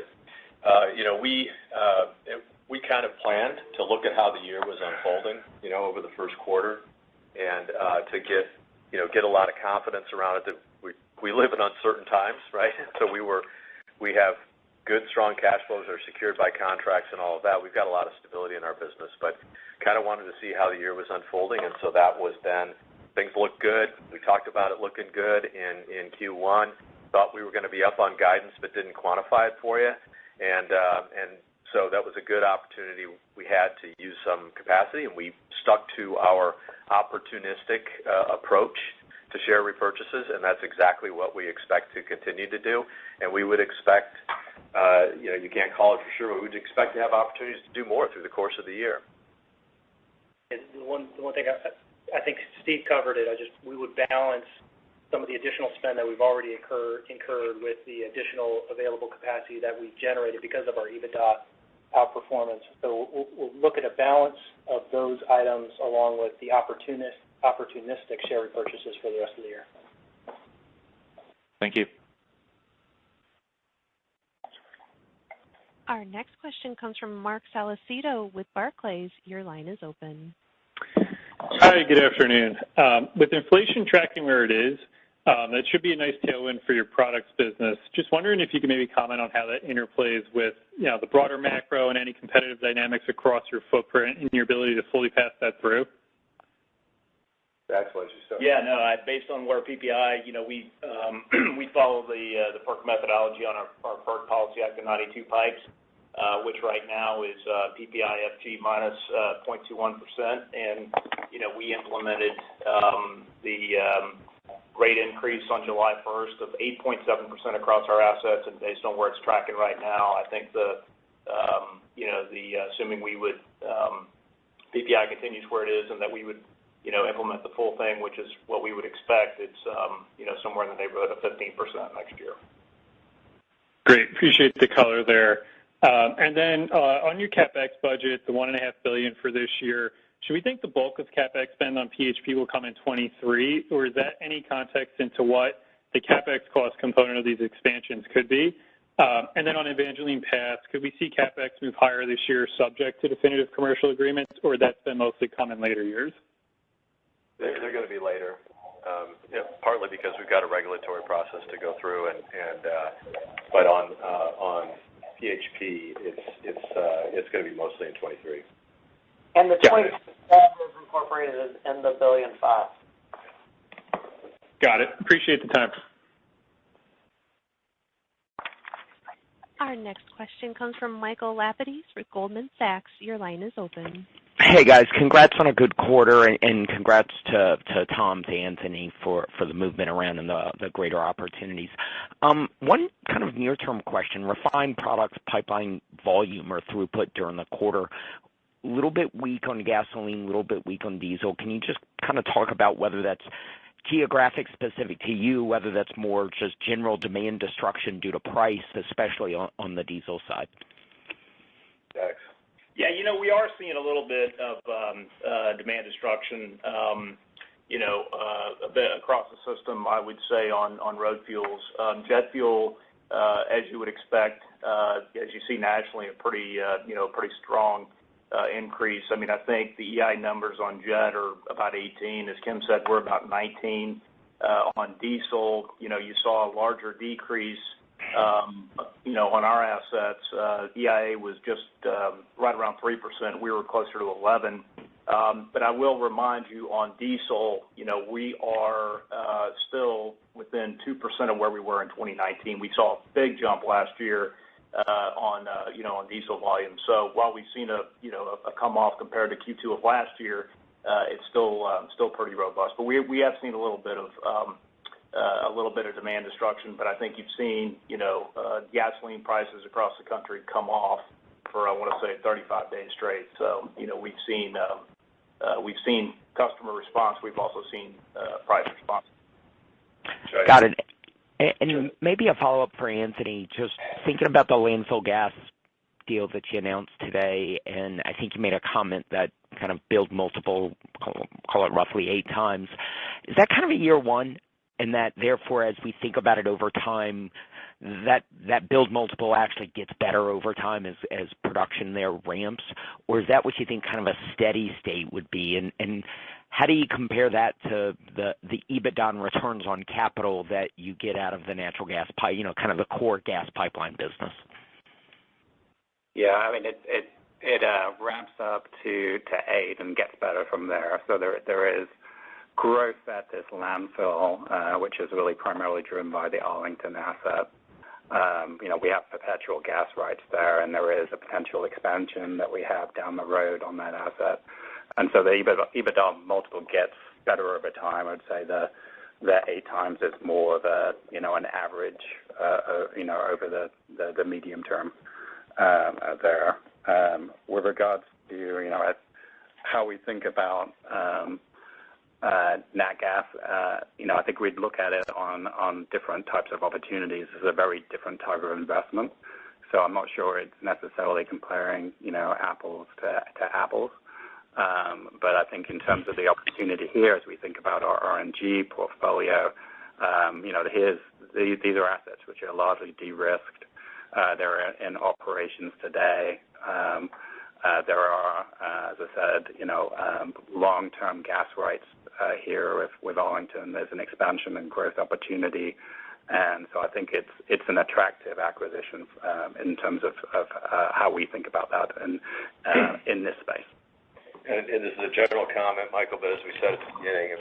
we kind of planned to look at how the year was unfolding, over the first quarter, and to get a lot of confidence around it. That we live in uncertain times, right? So we have good, strong cash flows that are secured by contracts and all of that. We've got a lot of stability in our business, but kind of wanted to see how the year was unfolding, and so that was then. Things looked good. We talked about it looking good in Q1. Thought we were going to be up on guidance, but didn't quantify it for you, and so that was a good opportunity we had to use some capacity, and we stuck to our opportunistic approach to share repurchases, and that's exactly what we expect to continue to do. And we would expect, you can't call it for sure, but we would expect to have opportunities to do more through the course of the year. And the one thing I think Steve covered it. We would balance some of the additional spend that we've already incurred with the additional available capacity that we've generated because of our EBITDA outperformance. So we'll look at a balance of those items along with the opportunistic share repurchases for the rest of the year. Thank you. Our next question comes from Mark Salacito with Barclays. Your line is open. Hi, good afternoon. With inflation tracking where it is, that should be a nice tailwind for your products business. Just wondering if you could maybe comment on how that interplays with, the broader macro and any competitive dynamics across your footprint and your ability to fully pass that through. That's what you said. Yeah, no, based on where PPI, we follow the PERC methodology on our PERC Policy Act of 92 pipes, which right now is PPI FG minus 0.21%, and we implemented the rate increase on July 1st of 8.7% across our assets, and based on where it's tracking right now, I think assuming we would PPI continues where it is, and that we would implement the full thing, which is what we would expect. It's somewhere in the neighborhood of 15% next year. Great, appreciate the color there. And then on your CapEx budget, the $1.5 billion for this year, should we think the bulk of CapEx spend on PHP will come in 23, or is that any context into what the CapEx cost component of these expansions could be? And then on Evangeline Pass, could we see CapEx move higher this year subject to definitive commercial agreements, or that's been mostly come in later years? They're going to be later, partly because we've got a regulatory process to go through, but on PHP, it's going to be mostly in 23. And the 20% is incorporated in the $1.5 billion. Got it. Appreciate the time. Our next question comes from Michael Lapides with Goldman Sachs. Your line is open. Hey, guys. Congrats on a good quarter, and congrats to Tom, to Anthony for the movement around and the greater opportunities. One kind of near-term question, refined products pipeline volume or throughput during the quarter, a little bit weak on gasoline, a little bit weak on diesel. Can you just kind of talk about whether that's geographic specific to you, whether that's more just general demand destruction due to price, especially on the diesel side? Thanks. Yeah, we are seeing a little bit of demand destruction, a bit across the system, I would say, on road fuels. Jet fuel, as you would expect, as you see nationally, a pretty strong increase. I mean, I think the EI numbers on jet are about 18. As Kim said, we're about 19. On diesel, you saw a larger decrease. On our assets, EIA was just right around 3%. We were closer to 11. But I will remind you on diesel, we are still within 2% of where we were in 2019. We saw a big jump last year on diesel volume. So while we've seen a come off compared to Q2 of last year, it's still pretty robust. But we have seen a little bit of demand destruction. But I think you've seen gasoline prices across the country come off for, I want to say, 35 days straight. So we've seen customer response. We've also seen price response. Got it. And maybe a follow-up for Anthony, just thinking about the landfill gas deal that you announced today, and I think you made a comment that kind of build multiple, call it roughly 8 times. Is that kind of a year one, and that therefore as we think about it over time, that build multiple actually gets better over time as production there ramps? Or is that what you think kind of a steady state would be? And how do you compare that to the EBITDA and returns on capital that you get out of the natural gas pipe, kind of the core gas pipeline business? Yeah, I mean, it ramps up to 8 and gets better from there. So there is growth at this landfill, which is really primarily driven by the Arlington asset. We have perpetual gas rights there, and there is a potential expansion that we have down the road on that asset. And so the EBITDA multiple gets better over time. I'd say the 8 times is more of an average, over the medium term there. With regards to how we think about nat gas, I think we'd look at it on different types of opportunities. It's a very different type of investment. So I'm not sure it's necessarily comparing, apples to apples. But I think in terms of the opportunity here, as we think about our RNG portfolio, these are assets which are largely de-risked. They're in operations today. There are, as I said, long-term gas rights here with Arlington. There's an expansion and growth opportunity. And so I think it's an attractive acquisition in terms of how we think about that in this space. And this is a general comment, Michael, but as we said at the beginning,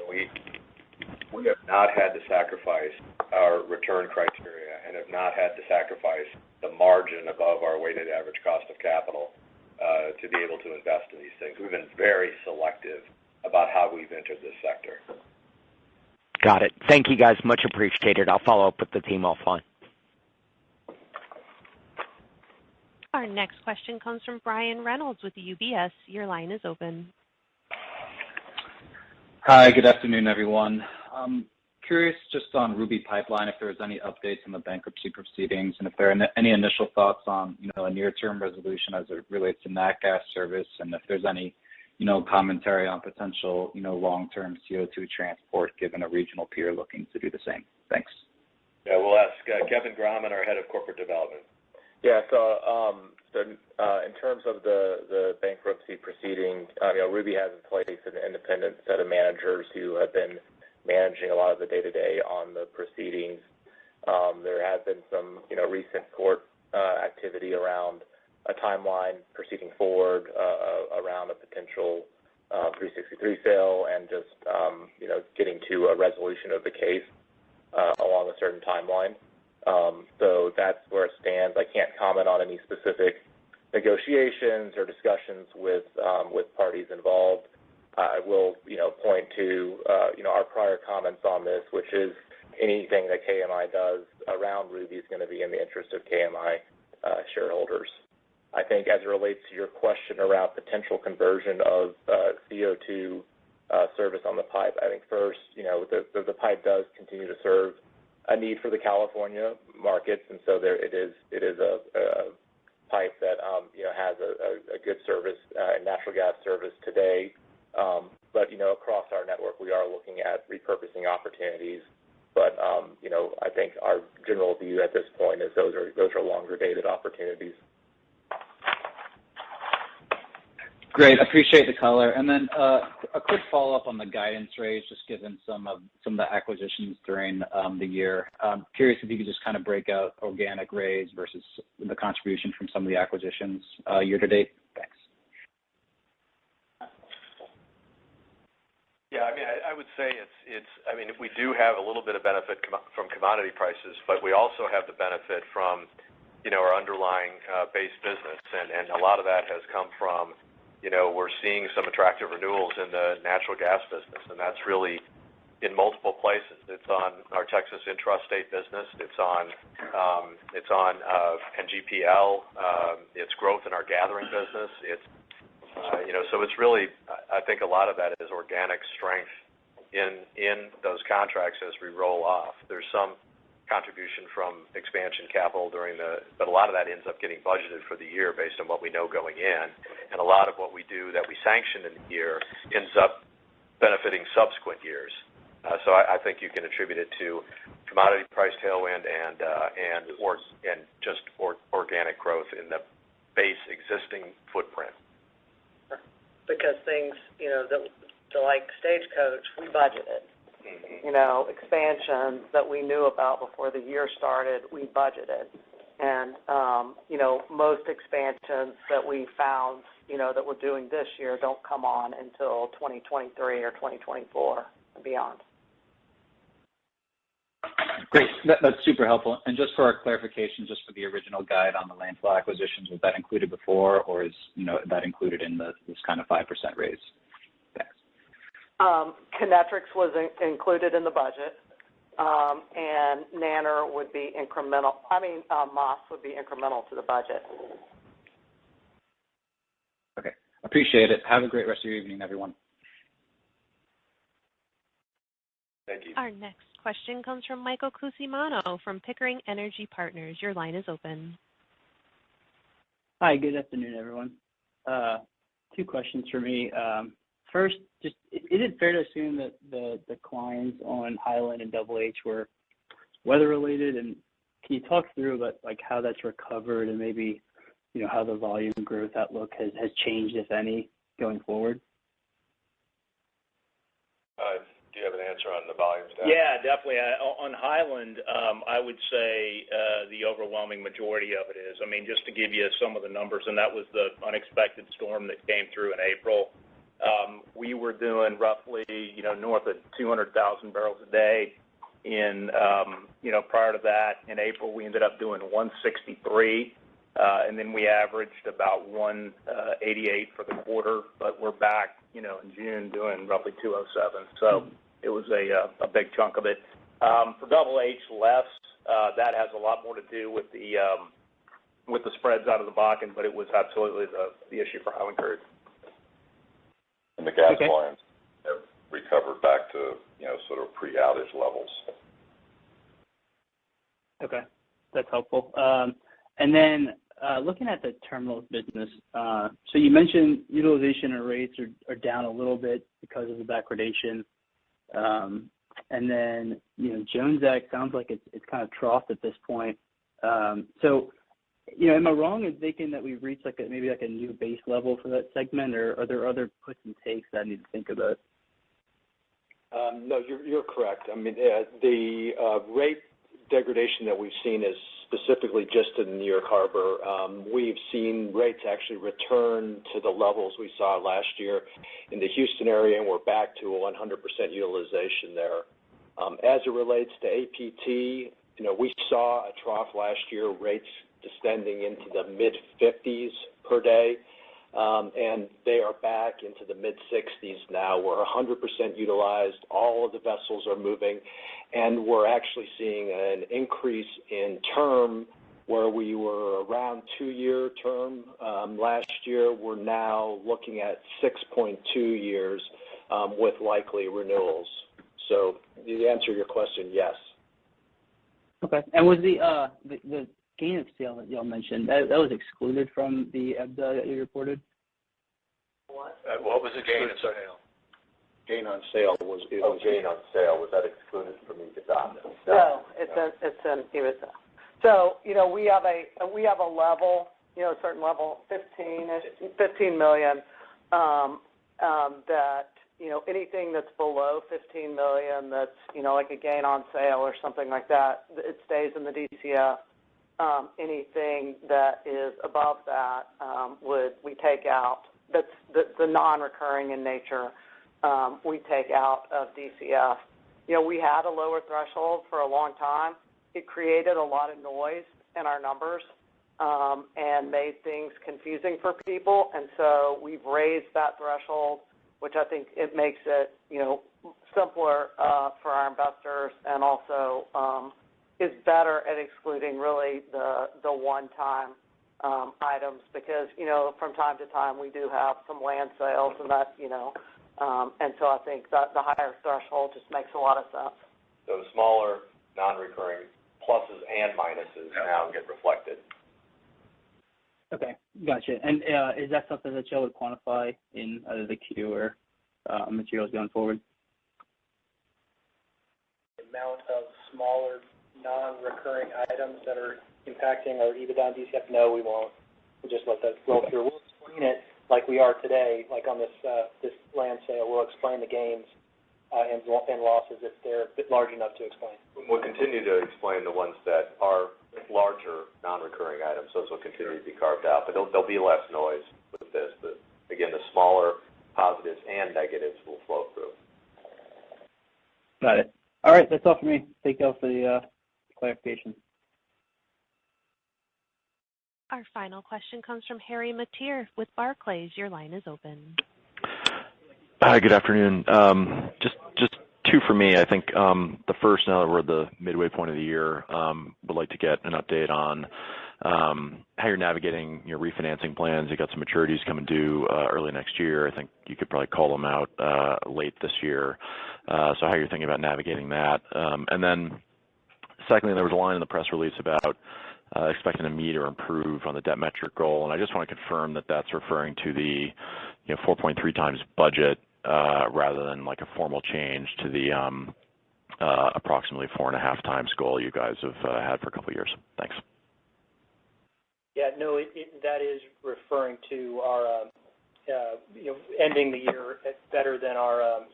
we have not had to sacrifice our return criteria and have not had to sacrifice the margin above our weighted average cost of capital to be able to invest in these things. We've been very selective about how we've entered this sector. Got it. Thank you, guys. Much appreciated. I'll follow up with the team offline. Our next question comes from Brian Reynolds with UBS. Your line is open. Hi, good afternoon, everyone. Curious just on Ruby Pipeline, if there was any updates on the bankruptcy proceedings, and if there are any initial thoughts on, a near-term resolution as it relates to nat gas service, and if there's any, commentary on potential, long-term CO2 transport, given a regional peer looking to do the same. Thanks. Yeah, we'll ask Kevin Graham, our head of corporate development. Yeah, so in terms of the bankruptcy proceeding, Ruby has in place an independent set of managers who have been managing a lot of the day-to-day on the proceedings. There has been some, recent court activity around a timeline proceeding forward around a potential 363 sale and just, getting to a resolution of the case along a certain timeline. So that's where it stands. I can't comment on any specific negotiations or discussions with parties involved. I will, point to, our prior comments on this, which is anything that KMI does around Ruby is going to be in the interest of KMI shareholders. I think as it relates to your question around potential conversion of CO2 service on the pipe, I think first, the pipe does continue to serve a need for the California markets, and so it is a pipe that has a good service, natural gas service today. But across our network, we are looking at repurposing opportunities. But I think our general view at this point is those are longer dated opportunities. Great, appreciate the color. And then a quick follow-up on the guidance raise, just given some of the acquisitions during the year. Curious if you could just kind of break out organic raise versus the contribution from some of the acquisitions year to date. Thanks. Yeah, I would say we do have a little bit of benefit from commodity prices, but we also have the benefit from our underlying base business. And a lot of that has come from, we're seeing some attractive renewals in the natural gas business, and that's really in multiple places. It's on our Texas intrastate business. It's on NGPL. It's growth in our gathering business. So it's really, I think a lot of that is organic strength in those contracts as we roll off. There's some contribution from expansion capital but a lot of that ends up getting budgeted for the year based on what we know going in. And a lot of what we do that we sanction in the year ends up benefiting subsequent years. So I think you can attribute it to commodity price tailwind and just organic growth in the base existing footprint. Because things, like Stagecoach, we budgeted. Expansions that we knew about before the year started, we budgeted. And, most expansions that we found, that we're doing this year don't come on until 2023 or 2024 and beyond. Great. That's super helpful. And just for our clarification, just for the original guide on the landfill acquisitions, was that included before, or is that included in this kind of 5% raise? Thanks. Kinetrix was included in the budget, and Nanner would be incremental. Moss would be incremental to the budget. Okay. Appreciate it. Have a great rest of your evening, everyone. Thank you. Our next question comes from Michael Cusimano from Pickering Energy Partners. Your line is open. Hi, good afternoon, everyone. 2 questions for me. First, is it fair to assume that the declines on Highland and Double H were weather-related? And can you talk through about how that's recovered and maybe, how the volume growth outlook has changed, if any, going forward? Do you have an answer on the volumes, Dan? Yeah, definitely. On Highland, I would say the overwhelming majority of it is. Just to give you some of the numbers, and that was the unexpected storm that came through in April. We were doing roughly, north of 200,000 barrels a day. Prior to that, in April, we ended up doing 163, and then we averaged about 188 for the quarter. But we're back, in June doing roughly 207. So it was a big chunk of it. For Double H, less. That has a lot more to do with the spreads out of the Bakken, but it was absolutely the issue for Highland Crude. And the gas volumes have recovered back to, sort of pre-outage levels. Okay, that's helpful. And then looking at the terminals business, so you mentioned utilization and rates are down a little bit because of the backwardation. And then, Jones Act sounds like it's kind of troughed at this point. So, am I wrong in thinking that we've reached maybe a new base level for that segment, or are there other puts and takes that I need to think about? No, you're correct. The rate degradation that we've seen is specifically just in New York Harbor. We've seen rates actually return to the levels we saw last year in the Houston area, and we're back to 100% utilization there. As it relates to APT, we saw a trough last year, rates descending into the mid-50s per day, and they are back into the mid-60s now. We're 100% utilized. All of the vessels are moving, and we're actually seeing an increase in term where we were around 2-year term last year. We're now looking at 6.2 years with likely renewals. So the answer to your question, yes. Okay. And was the gain of sale that y'all mentioned, that was excluded from the EBITDA that you reported? What was the gain of sale? Gain on sale was. Gain on sale. Was that excluded from EBITDA? No, it's in EBITDA. So, we have a level, a certain level, 15 million, that, anything that's below 15 million that's, like a gain on sale or something like that, it stays in the DCF. Anything that is above that we take out. That's the non-recurring in nature. We take out of DCF. We had a lower threshold for a long time. It created a lot of noise in our numbers, and made things confusing for people. And so we've raised that threshold, which I think it makes it, simpler for our investors, and also is better at excluding really the one-time items, because from time to time we do have some land sales, and that and so I think that the higher threshold just makes a lot of sense. So the smaller non-recurring pluses and minuses now get reflected. Okay, gotcha. And is that something that y'all would quantify in either the Q or materials going forward? The amount of smaller non-recurring items that are impacting our EBITDA and DCF? No, we won't. We'll just let that roll through. We'll explain it like we are today, like on this land sale. We'll explain the gains and losses if they're a bit large enough to explain. We'll continue to explain the ones that are larger non-recurring items. Those will continue to be carved out, but there'll be less noise with this. But again, the smaller positives and negatives will flow through. Got it. All right, that's all for me. Thank you all for the clarification. Our final question comes from Harry Mateer with Barclays. Your line is open. Hi, good afternoon. Just two for me. I think the first, now that we're at the midway point of the year, would like to get an update on how you're navigating your refinancing plans. You got some maturities coming due early next year. I think you could probably call them out late this year. So how you're thinking about navigating that. And then secondly, there was a line in the press release about expecting to meet or improve on the debt metric goal, and I just want to confirm that that's referring to the 4.3 times budget rather than like a formal change to the approximately 4.5 times goal you guys have had for a couple of years. Thanks. Yeah, no, that is referring to our ending the year at better than our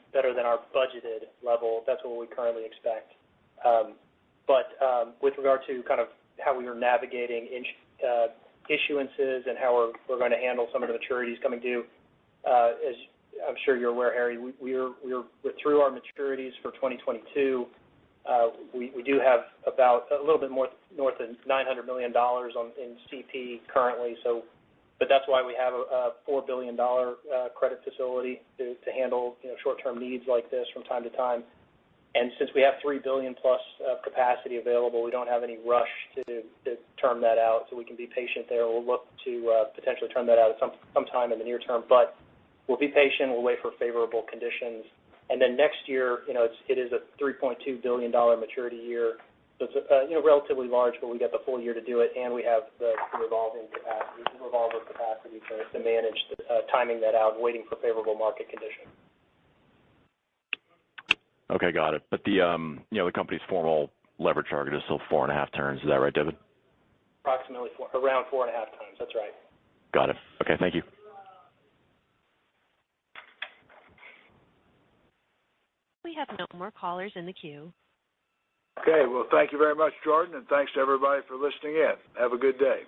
budgeted level. That's what we currently expect. But with regard to kind of how we are navigating issuances and how we're going to handle some of the maturities coming due, as I'm sure you're aware, Harry, we're through our maturities for 2022. We do have about a little bit more north of $900 million in CP currently. But that's why we have a $4 billion credit facility to handle short-term needs like this from time to time. And since we have $3 billion plus of capacity available, we don't have any rush to term that out, so we can be patient there. We'll look to potentially term that out at some time in the near term, but we'll be patient. We'll wait for favorable conditions. And then next year, it is a $3.2 billion maturity year. So it's relatively large, but we got the full year to do it, and we have the revolver capacity to manage timing that out, waiting for favorable market conditions. Okay, got it. But the the company's formal leverage target is still 4.5 turns. Is that right, David? Approximately around 4.5 times. That's right. Got it. Okay, thank you. We have no more callers in the queue. Okay, well, thank you very much, Jordan, and thanks to everybody for listening in. Have a good day.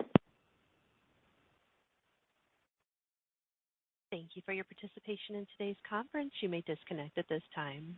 Thank you for your participation in today's conference. You may disconnect at this time.